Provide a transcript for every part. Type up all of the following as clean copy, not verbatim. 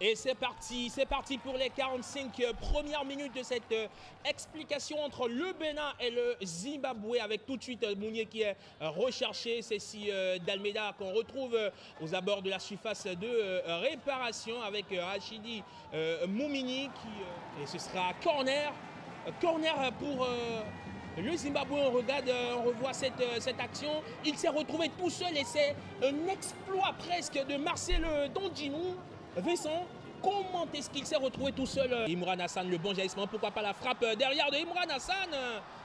Et c'est parti pour les 45 premières minutes de cette explication entre le Bénin et le Zimbabwe, avec tout de suite Mounier qui est recherché. C'est ici d'Almeida qu'on retrouve aux abords de la surface de réparation avec Rachidi Moumini et ce sera corner pour le Zimbabwe. On regarde, on revoit cette action. Il s'est retrouvé tout seul et c'est un exploit presque de Marcel Dondinou. Vincent, comment est-ce qu'il s'est retrouvé tout seul? Imran Hassan, le bon jaillissement, pourquoi pas la frappe derrière de Imran Hassan.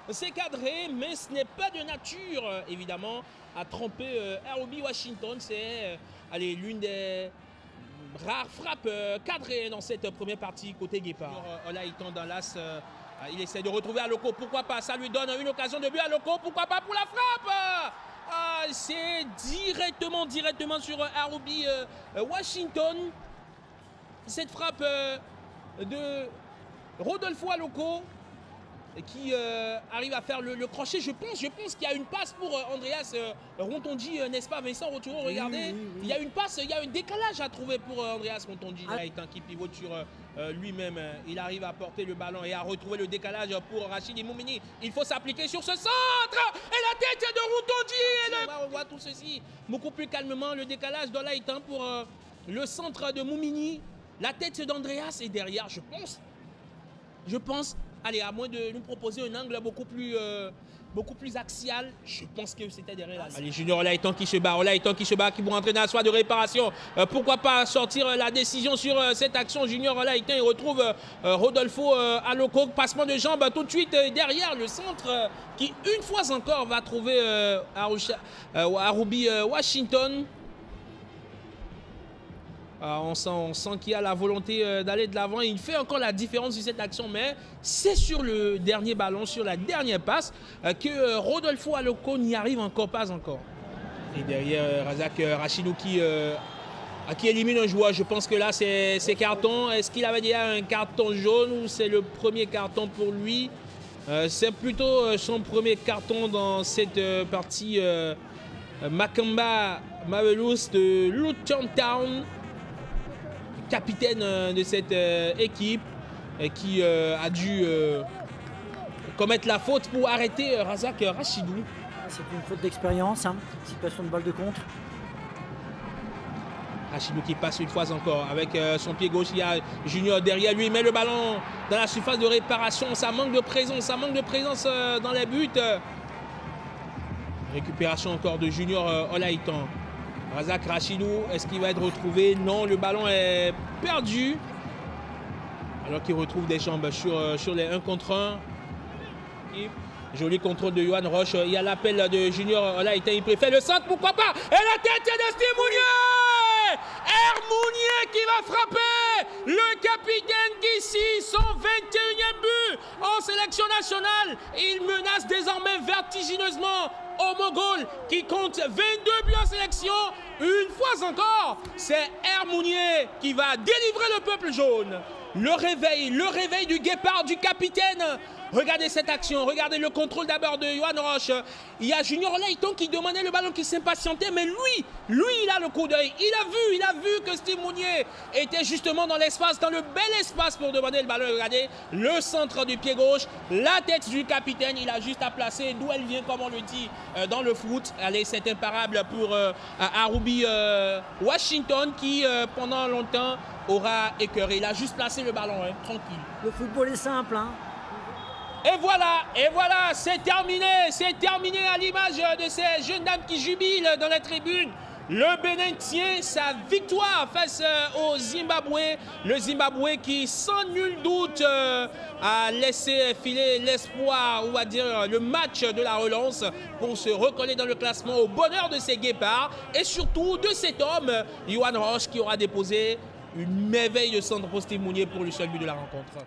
C'est cadré, mais ce n'est pas de nature, évidemment, à tromper RB Washington. C'est l'une des rares frappes cadrées dans cette première partie côté Guépard. Là, il tend dans l'as. Il essaie de retrouver Aloko, pourquoi pas? Ça lui donne une occasion de but. Aloko, pourquoi pas pour la frappe? C'est directement sur Arubi Washington. Cette frappe de Rodolfo Aloko qui arrive à faire le crochet. Je pense qu'il y a une passe pour Andreas Rontondi, n'est-ce pas Vincent Roturo? Regardez, oui. Il y a une passe, il y a un décalage à trouver pour Andreas Rontondi. Là, qui pivote sur lui-même, il arrive à porter le ballon et à retrouver le décalage pour Rachidi Moumini. Il faut s'appliquer sur ce centre et la tête de Rontondi. On voit tout ceci beaucoup plus calmement. Le décalage dans l'Aïtan pour le centre de Moumini. La tête d'Andreas est derrière, je pense. Allez, à moins de nous proposer un angle beaucoup plus axial, je pense que c'était derrière là. Allez, Junior Olaitan qui se bat, qui vont entraîner dans la soirée de réparation. Pourquoi pas sortir la décision sur cette action? Junior Olaitan, il retrouve Rodolfo Aloko, passement de jambes tout de suite derrière le centre qui, une fois encore, va trouver Arubi Washington. On sent qu'il y a la volonté d'aller de l'avant. Il fait encore la différence sur cette action, mais c'est sur le dernier ballon, sur la dernière passe, que Rodolfo Aloko n'y arrive pas encore. Et derrière, Razak Rachidou qui élimine un joueur. Je pense que là, c'est carton. Est-ce qu'il avait déjà un carton jaune ou c'est le premier carton pour lui? C'est plutôt son premier carton dans cette partie. Makamba Mabelous de Luton Town, capitaine de cette équipe qui a dû commettre la faute pour arrêter Razak Rachidou. C'est une faute d'expérience, situation de balle de contre. Rachidou qui passe une fois encore avec son pied gauche. Il y a Junior derrière lui, il met le ballon dans la surface de réparation. Ça manque de présence, dans les buts. Récupération encore de Junior Olaitan. Razak Rachidou, est-ce qu'il va être retrouvé? Non, le ballon est perdu. Alors qu'il retrouve des jambes sur les 1 contre 1. Et joli contrôle de Yohan Roche. Il y a l'appel de Junior Olaitan. Il préfère le centre, pourquoi pas? Et la tête de Steve Mounier! Mounier qui va frapper le capitaine d'ici, son 21e but en sélection nationale. Il menace désormais vertigineusement au Mogol qui compte 22 buts en sélection. Une fois encore, c'est Mounier qui va délivrer le peuple jaune. Le réveil du Guépard, du capitaine. Regardez cette action, regardez le contrôle d'abord de Yohan Roche. Il y a Junior Olaitan qui demandait le ballon, qui s'impatientait, mais lui, il a le coup d'œil. Il a vu que Steve Mounier était justement dans l'espace, dans le bel espace pour demander le ballon. Regardez le centre du pied gauche, la tête du capitaine. Il a juste à placer d'où elle vient, comme on le dit dans le foot. Allez, c'est imparable pour Arubi Washington qui, pendant longtemps, aura écœuré. Il a juste placé le ballon, tranquille. Le football est simple, Et voilà, c'est terminé à l'image de ces jeunes dames qui jubilent dans les tribunes. Le Bénin tient sa victoire face au Zimbabwe. Le Zimbabwe qui, sans nul doute, a laissé filer l'espoir, ou à dire le match de la relance pour se recoller dans le classement au bonheur de ses guépards et surtout de cet homme, Yohan Roche, qui aura déposé une merveille de centre pour Steve Mounier pour le seul but de la rencontre.